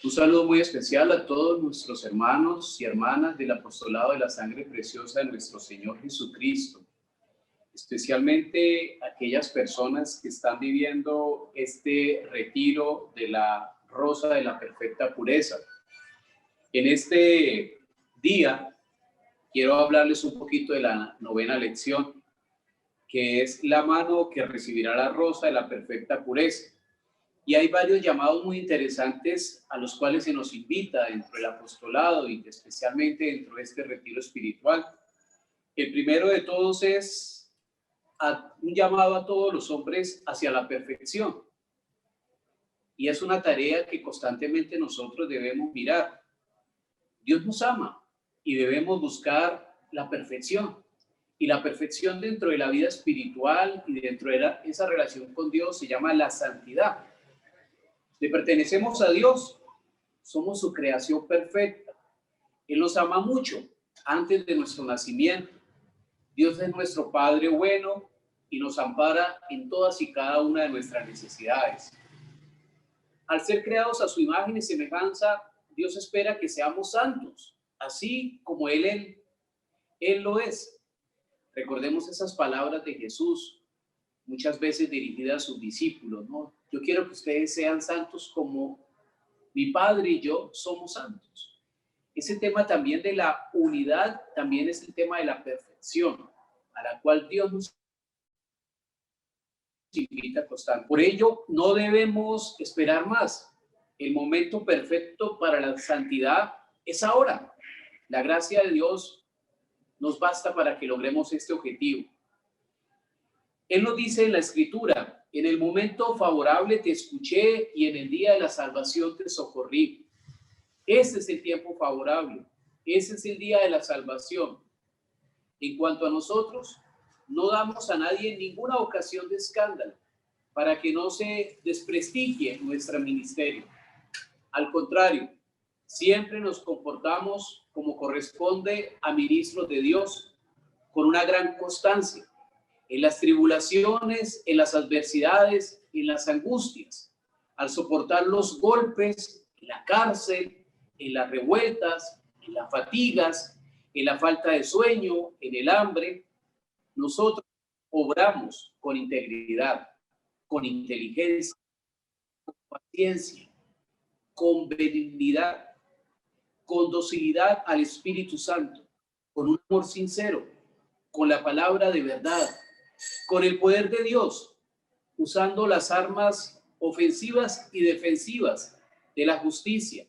Un saludo muy especial a todos nuestros hermanos y hermanas del apostolado de la sangre preciosa de nuestro Señor Jesucristo, especialmente aquellas personas que están viviendo este retiro de la rosa de la perfecta pureza. En este día quiero hablarles un poquito de la novena lección, que es la mano que recibirá la rosa de la perfecta pureza. Y hay varios llamados muy interesantes a los cuales se nos invita dentro del apostolado y especialmente dentro de este retiro espiritual. El primero de todos es un llamado a todos los hombres hacia la perfección. Y es una tarea que constantemente nosotros debemos mirar. Dios nos ama y debemos buscar la perfección. Y la perfección dentro de la vida espiritual y dentro de esa relación con Dios se llama la santidad. Le pertenecemos a Dios, somos su creación perfecta. Él nos ama mucho antes de nuestro nacimiento. Dios es nuestro Padre bueno y nos ampara en todas y cada una de nuestras necesidades. Al ser creados a su imagen y semejanza, Dios espera que seamos santos, así como Él lo es. Recordemos esas palabras de Jesús, muchas veces dirigidas a sus discípulos, ¿no? Yo quiero que ustedes sean santos como mi Padre y yo somos santos. Ese tema también de la unidad también es el tema de la perfección, a la cual Dios nos invita constantemente. Por ello, no debemos esperar más. El momento perfecto para la santidad es ahora. La gracia de Dios nos basta para que logremos este objetivo. Él nos dice en la Escritura: en el momento favorable te escuché y en el día de la salvación te socorrí. Ese es el tiempo favorable, ese es el día de la salvación. En cuanto a nosotros, no damos a nadie ninguna ocasión de escándalo para que no se desprestigie nuestro ministerio. Al contrario, siempre nos comportamos como corresponde a ministros de Dios, con una gran constancia, en las tribulaciones, en las adversidades, en las angustias, al soportar los golpes, en la cárcel, en las revueltas, en las fatigas, en la falta de sueño, en el hambre. Nosotros obramos con integridad, con inteligencia, con paciencia, con benignidad, con docilidad al Espíritu Santo, con un amor sincero, con la palabra de verdad, con el poder de Dios, usando las armas ofensivas y defensivas de la justicia,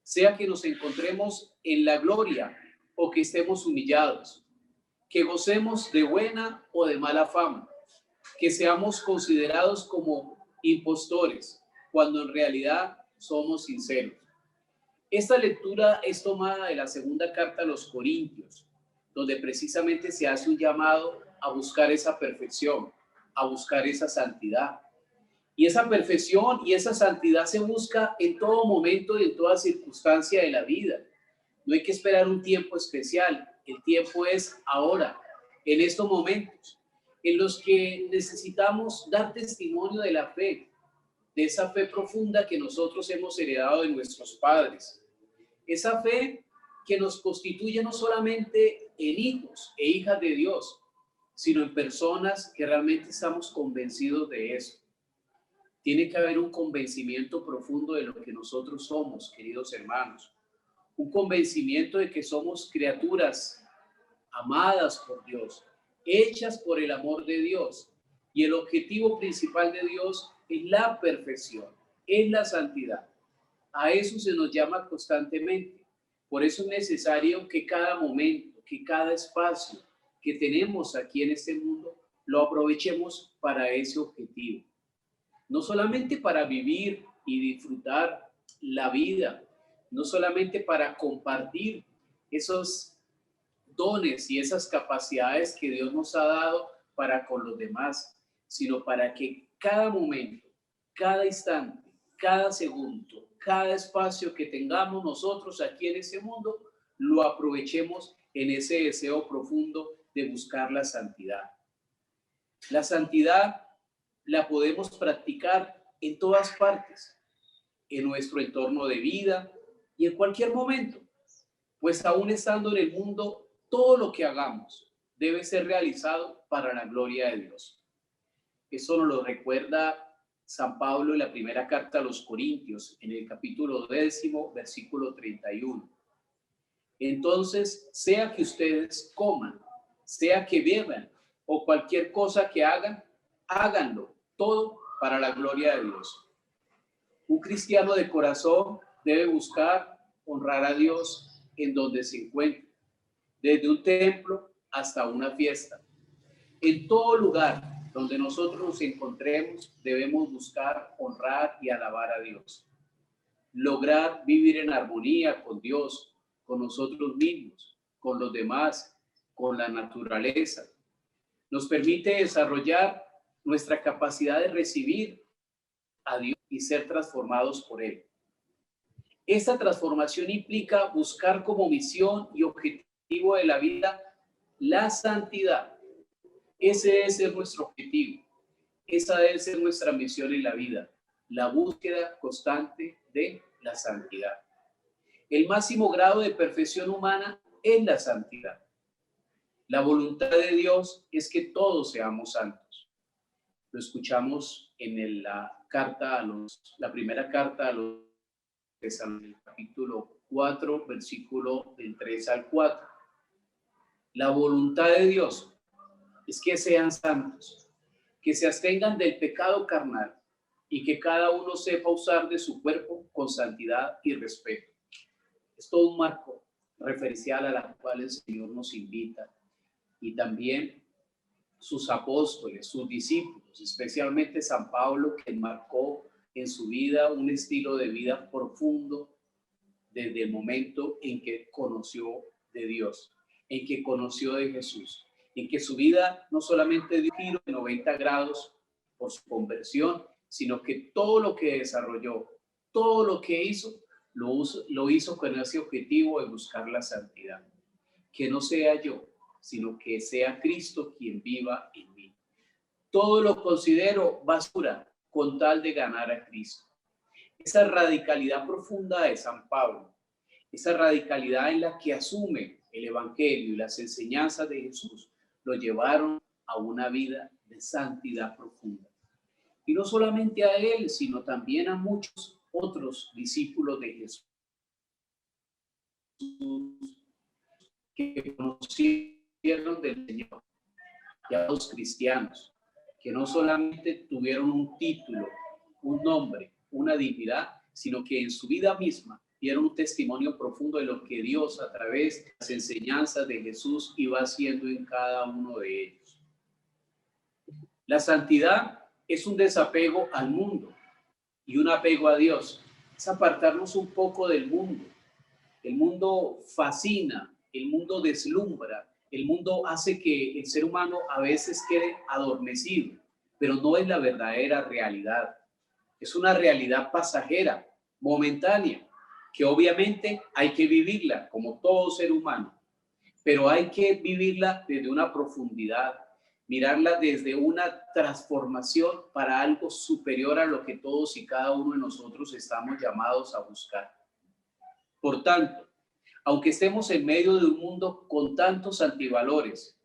sea que nos encontremos en la gloria o que estemos humillados, que gocemos de buena o de mala fama, que seamos considerados como impostores, cuando en realidad somos sinceros. Esta lectura es tomada de la segunda carta a los Corintios, donde precisamente se hace un llamado a buscar esa perfección, a buscar esa santidad. Y esa perfección y esa santidad se busca en todo momento y en toda circunstancia de la vida. No hay que esperar un tiempo especial, el tiempo es ahora, en estos momentos, en los que necesitamos dar testimonio de la fe, de esa fe profunda que nosotros hemos heredado de nuestros padres. Esa fe que nos constituye no solamente en hijos e hijas de Dios, sino en personas que realmente estamos convencidos de eso. Tiene que haber un convencimiento profundo de lo que nosotros somos, queridos hermanos. Un convencimiento de que somos criaturas amadas por Dios, hechas por el amor de Dios. Y el objetivo principal de Dios es la perfección, es la santidad. A eso se nos llama constantemente. Por eso es necesario que cada momento, que cada espacio que tenemos aquí en este mundo, lo aprovechemos para ese objetivo. No solamente para vivir y disfrutar la vida, no solamente para compartir esos dones y esas capacidades que Dios nos ha dado para con los demás, sino para que cada momento, cada instante, cada segundo, cada espacio que tengamos nosotros aquí en este mundo, lo aprovechemos en ese deseo profundo de buscar la santidad. La santidad la podemos practicar en todas partes. en nuestro entorno de vida y en cualquier momento, pues aún estando en el mundo, todo lo que hagamos debe ser realizado para la gloria de Dios. Eso nos lo recuerda San Pablo en la primera carta a los Corintios, en el capítulo 10, versículo 31. Entonces, sea que ustedes coman, sea que beban o cualquier cosa que hagan, háganlo todo para la gloria de Dios. Un cristiano de corazón debe buscar honrar a Dios en donde se encuentre, desde un templo hasta una fiesta. En todo lugar donde nosotros nos encontremos, debemos buscar honrar y alabar a Dios. Lograr vivir en armonía con Dios, con nosotros mismos, con los demás, con la naturaleza. Nos permite desarrollar nuestra capacidad de recibir a Dios y ser transformados por Él. Esta transformación implica buscar como misión y objetivo de la vida la santidad. Ese debe ser nuestro objetivo. Esa debe ser nuestra misión en la vida, la búsqueda constante de la santidad. El máximo grado de perfección humana es la santidad. La voluntad de Dios es que todos seamos santos. Lo escuchamos en la primera carta a los Tesalonicenses, capítulo 4, versículo del 3 al 4. La voluntad de Dios es que sean santos, que se abstengan del pecado carnal y que cada uno sepa usar de su cuerpo con santidad y respeto. Es todo un marco referencial a la cual el Señor nos invita, y también sus apóstoles, sus discípulos, especialmente San Pablo, que marcó en su vida un estilo de vida profundo desde el momento en que conoció de Dios, en que conoció de Jesús, en que su vida no solamente dio un giro de 90 grados por su conversión, sino que todo lo que desarrolló, todo lo que hizo, lo hizo con ese objetivo de buscar la santidad. Que no sea yo, sino que sea Cristo quien viva en mí. Todo lo considero basura con tal de ganar a Cristo. Esa radicalidad profunda de San Pablo, esa radicalidad en la que asume el Evangelio y las enseñanzas de Jesús, lo llevaron a una vida de santidad profunda. Y no solamente a él, sino también a muchos otros discípulos de Jesús que conocieron del Señor, y a los cristianos, que no solamente tuvieron un título, un nombre, una dignidad, sino que en su vida misma dieron un testimonio profundo de lo que Dios, a través de las enseñanzas de Jesús, iba haciendo en cada uno de ellos. La santidad es un desapego al mundo y un apego a Dios. Es apartarnos un poco del mundo. El mundo fascina, el mundo deslumbra, el mundo hace que el ser humano a veces quede adormecido, pero no es la verdadera realidad. Es una realidad pasajera, momentánea, que obviamente hay que vivirla como todo ser humano, pero hay que vivirla desde una profundidad, mirarla desde una transformación para algo superior a lo que todos y cada uno de nosotros estamos llamados a buscar. Por tanto, aunque estemos en medio de un mundo con tantos antivalores,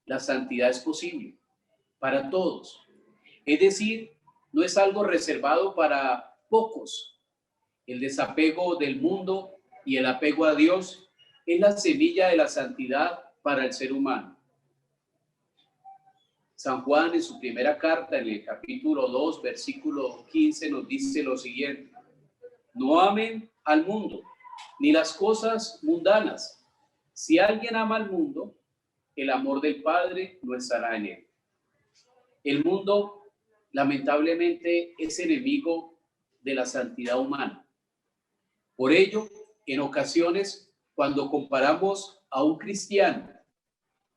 la santidad es posible para todos. Es decir, no es algo reservado para pocos. El desapego del mundo y el apego a Dios es la semilla de la santidad para el ser humano. San Juan, en su primera carta, en el capítulo 2, versículo 15, nos dice lo siguiente: no amen al mundo ni las cosas mundanas. Si alguien ama al mundo, el amor del Padre no estará en él. El mundo, lamentablemente, es enemigo de la santidad humana. Por ello, en ocasiones, cuando comparamos a un cristiano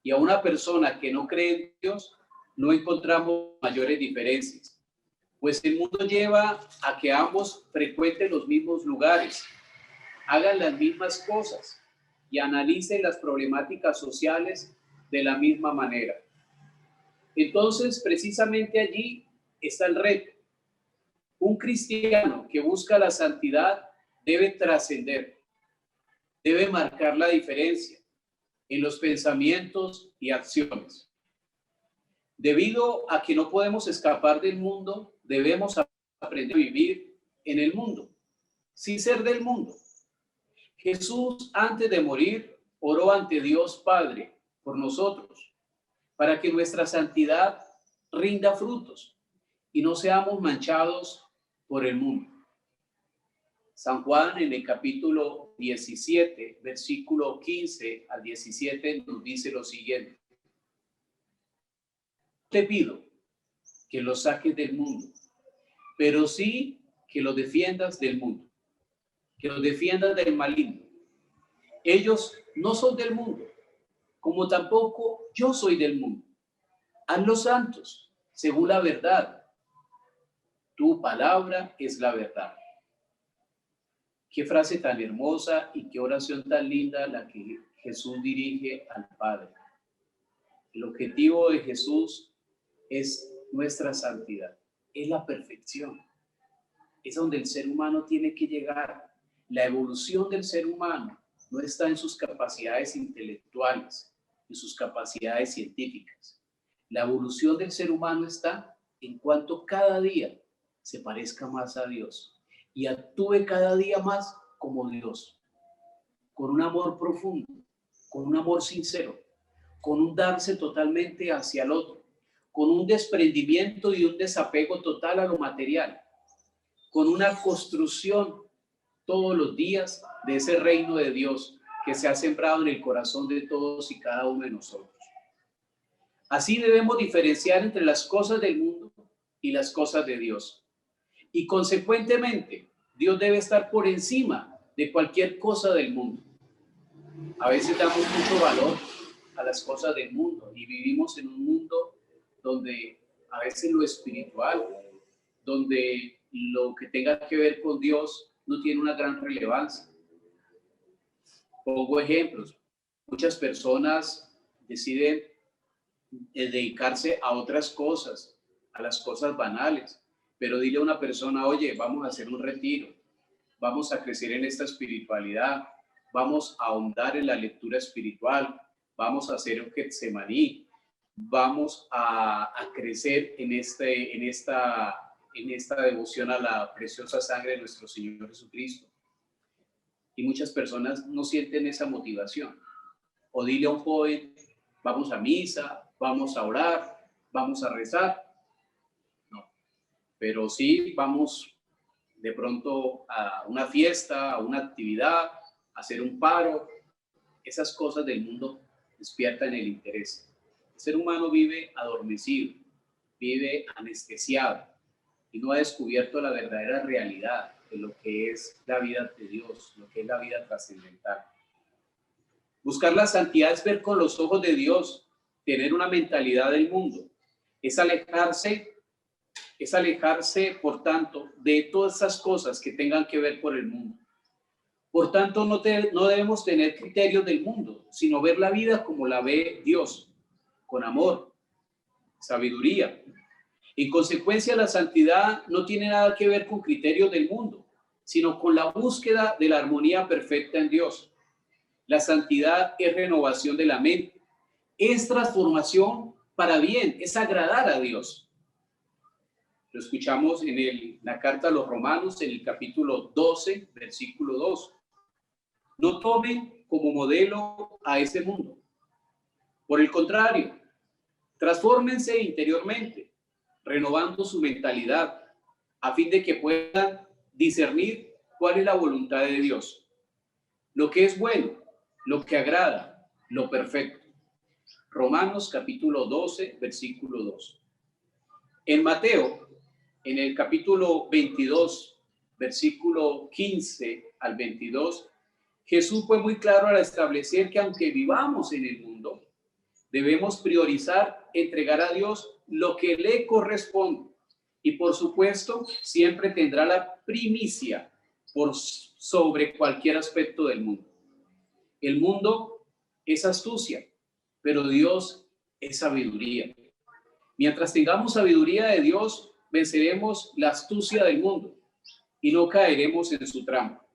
y a una persona que no cree en Dios, no encontramos mayores diferencias, pues el mundo lleva a que ambos frecuenten los mismos lugares, hagan las mismas cosas y analicen las problemáticas sociales de la misma manera. Entonces, precisamente allí está el reto. Un cristiano que busca la santidad debe trascender, debe marcar la diferencia en los pensamientos y acciones. Debido a que no podemos escapar del mundo, debemos aprender a vivir en el mundo, sin ser del mundo. Jesús, antes de morir, oró ante Dios Padre por nosotros, para que nuestra santidad rinda frutos y no seamos manchados por el mundo. San Juan, en el capítulo 17, versículo 15 al 17, nos dice lo siguiente: te pido que los saques del mundo, pero sí que los defiendas del mundo, que los defiendas del maligno. Ellos no son del mundo, como tampoco yo soy del mundo. Hazlos santos, según la verdad. Tu palabra es la verdad. Qué frase tan hermosa y qué oración tan linda la que Jesús dirige al Padre. El objetivo de Jesús es nuestra santidad, es la perfección. Es donde el ser humano tiene que llegar. La evolución del ser humano no está en sus capacidades intelectuales, en sus capacidades científicas. La evolución del ser humano está en cuanto cada día se parezca más a Dios y actúe cada día más como Dios, con un amor profundo, con un amor sincero, con un darse totalmente hacia el otro, con un desprendimiento y un desapego total a lo material, con una construcción todos los días de ese reino de Dios que se ha sembrado en el corazón de todos y cada uno de nosotros. Así debemos diferenciar entre las cosas del mundo y las cosas de Dios. Y consecuentemente, Dios debe estar por encima de cualquier cosa del mundo. A veces damos mucho valor a las cosas del mundo y vivimos en un mundo donde a veces lo espiritual, donde lo que tenga que ver con Dios no tiene una gran relevancia. Pongo ejemplos. Muchas personas deciden dedicarse a otras cosas, a las cosas banales, pero dile a una persona: oye, vamos a hacer un retiro, vamos a crecer en esta espiritualidad, vamos a ahondar en la lectura espiritual, vamos a hacer un Getsemaní, vamos a crecer en esta devoción a la preciosa sangre de nuestro Señor Jesucristo. Y muchas personas no sienten esa motivación. O dile a un joven: vamos a misa, vamos a orar, vamos a rezar. No, pero sí vamos de pronto a una fiesta, a una actividad, a hacer un paro. Esas cosas del mundo despiertan el interés. El ser humano vive adormecido, vive anestesiado y no ha descubierto la verdadera realidad de lo que es la vida de Dios, lo que es la vida trascendental. Buscar la santidad es ver con los ojos de Dios, tener una mentalidad del mundo, es alejarse, por tanto, de todas esas cosas que tengan que ver con el mundo. Por tanto, no debemos tener criterios del mundo, sino ver la vida como la ve Dios, con amor, sabiduría. En consecuencia, la santidad no tiene nada que ver con criterios del mundo, sino con la búsqueda de la armonía perfecta en Dios. La santidad es renovación de la mente, es transformación para bien, es agradar a Dios. Lo escuchamos en la carta a los Romanos, en el capítulo 12, versículo 2. No tomen como modelo a este mundo. Por el contrario, transfórmense interiormente, renovando su mentalidad, a fin de que puedan discernir cuál es la voluntad de Dios, lo que es bueno, lo que agrada, lo perfecto. Romanos capítulo 12, versículo 2. En Mateo, en el capítulo 22, versículo 15 al 22, Jesús fue muy claro al establecer que aunque vivamos en el mundo, debemos priorizar entregar a Dios lo que le corresponde. Y por supuesto, siempre tendrá la primicia por sobre cualquier aspecto del mundo. El mundo es astucia, pero Dios es sabiduría. Mientras tengamos sabiduría de Dios, venceremos la astucia del mundo y no caeremos en su trampa.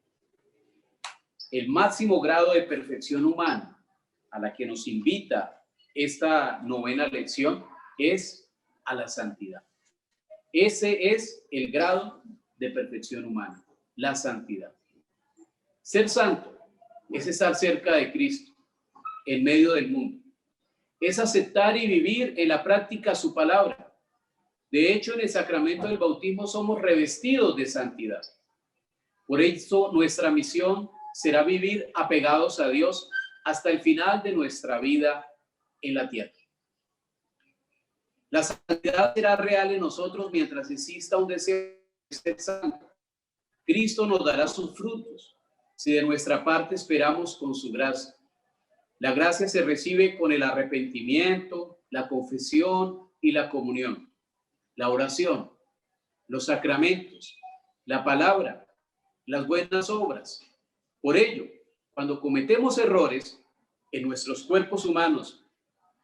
El máximo grado de perfección humana a la que nos invita esta novena lección es a la santidad. Ese es el grado de perfección humana, la santidad. Ser santo es estar cerca de Cristo, en medio del mundo. Es aceptar y vivir en la práctica su palabra. De hecho, en el sacramento del bautismo somos revestidos de santidad. Por eso nuestra misión será vivir apegados a Dios hasta el final de nuestra vida en la tierra. La santidad será real en nosotros mientras exista un deseo de ser santo. Cristo nos dará sus frutos si de nuestra parte esperamos con su gracia. La gracia se recibe con el arrepentimiento, la confesión y la comunión, la oración, los sacramentos, la palabra, las buenas obras. Por ello, cuando cometemos errores en nuestros cuerpos humanos,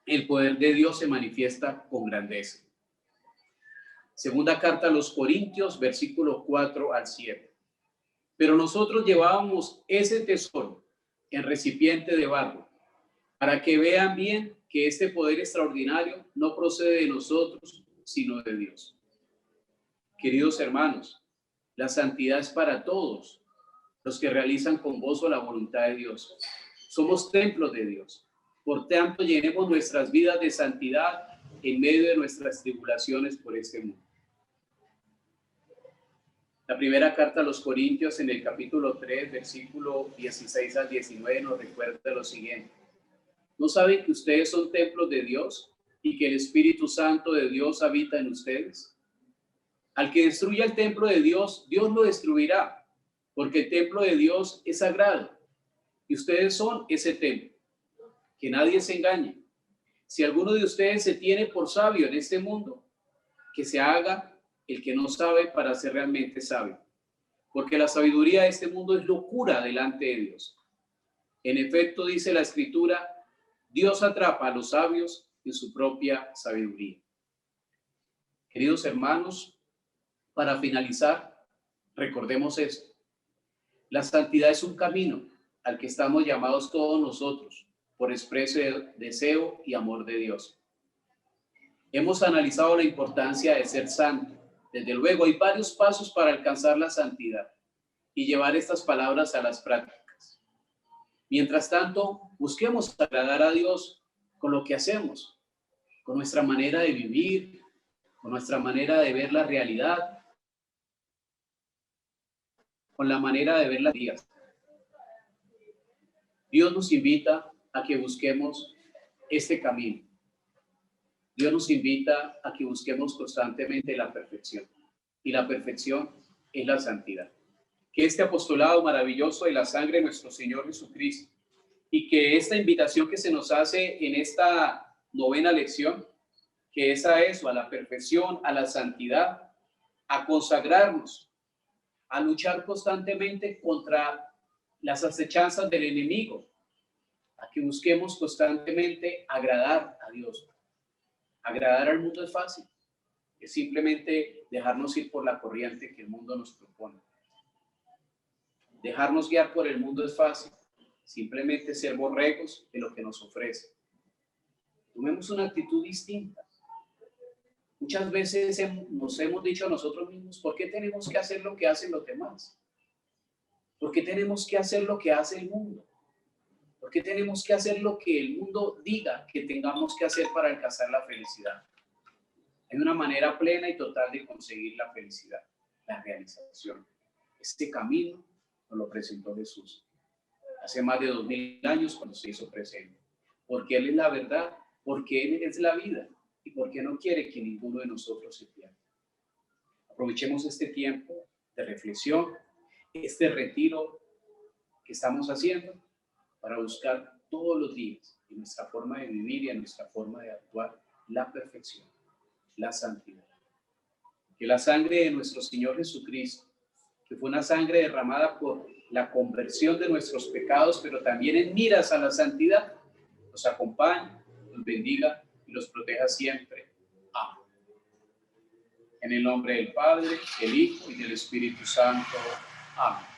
el poder de Dios se manifiesta con grandeza. Segunda carta a los Corintios, versículos 4 al 7. Pero nosotros llevábamos ese tesoro en recipiente de barro, para que vean bien que este poder extraordinario no procede de nosotros, sino de Dios. Queridos hermanos, la santidad es para todos los que realizan con gozo la voluntad de Dios. Somos templos de Dios. Por tanto, llenemos nuestras vidas de santidad en medio de nuestras tribulaciones por este mundo. La primera carta a los Corintios, en el capítulo 3, versículo 16 al 19, nos recuerda lo siguiente. ¿No saben que ustedes son templos de Dios y que el Espíritu Santo de Dios habita en ustedes? Al que destruya el templo de Dios, Dios lo destruirá, porque el templo de Dios es sagrado y ustedes son ese templo. Que nadie se engañe. Si alguno de ustedes se tiene por sabio en este mundo, que se haga el que no sabe para ser realmente sabio, porque la sabiduría de este mundo es locura delante de Dios. En efecto, dice la Escritura, Dios atrapa a los sabios en su propia sabiduría. Queridos hermanos, para finalizar, recordemos esto. La santidad es un camino al que estamos llamados todos nosotros por expreso deseo y amor de Dios. Hemos analizado la importancia de ser santo. Desde luego, hay varios pasos para alcanzar la santidad y llevar estas palabras a las prácticas. Mientras tanto, busquemos agradar a Dios con lo que hacemos, con nuestra manera de vivir, con nuestra manera de ver la realidad, con la manera de ver las días. Dios nos invita a que busquemos este camino. Dios nos invita a que busquemos constantemente la perfección. Y la perfección es la santidad. Que este apostolado maravilloso de la sangre de nuestro Señor Jesucristo y que esta invitación que se nos hace en esta novena lección, que es a eso, a la perfección, a la santidad, a consagrarnos, a luchar constantemente contra las acechanzas del enemigo, a que busquemos constantemente agradar a Dios. Agradar al mundo es fácil, es simplemente dejarnos ir por la corriente que el mundo nos propone. Dejarnos guiar por el mundo es fácil, simplemente ser borregos de lo que nos ofrece. Tomemos una actitud distinta. Muchas veces nos hemos dicho a nosotros mismos, ¿por qué tenemos que hacer lo que hacen los demás? ¿Por qué tenemos que hacer lo que hace el mundo? ¿Por qué tenemos que hacer lo que el mundo diga que tengamos que hacer para alcanzar la felicidad? Hay una manera plena y total de conseguir la felicidad, la realización. Este camino nos lo presentó Jesús hace más de 2000 años cuando se hizo presente. Porque Él es la verdad, porque Él es la vida y porque no quiere que ninguno de nosotros se pierda. Aprovechemos este tiempo de reflexión, este retiro que estamos haciendo para buscar todos los días en nuestra forma de vivir y en nuestra forma de actuar la perfección, la santidad. Que la sangre de nuestro Señor Jesucristo, que fue una sangre derramada por la conversión de nuestros pecados, pero también en miras a la santidad, los acompañe, los bendiga y los proteja siempre. Amén. En el nombre del Padre, del Hijo y del Espíritu Santo. Amén.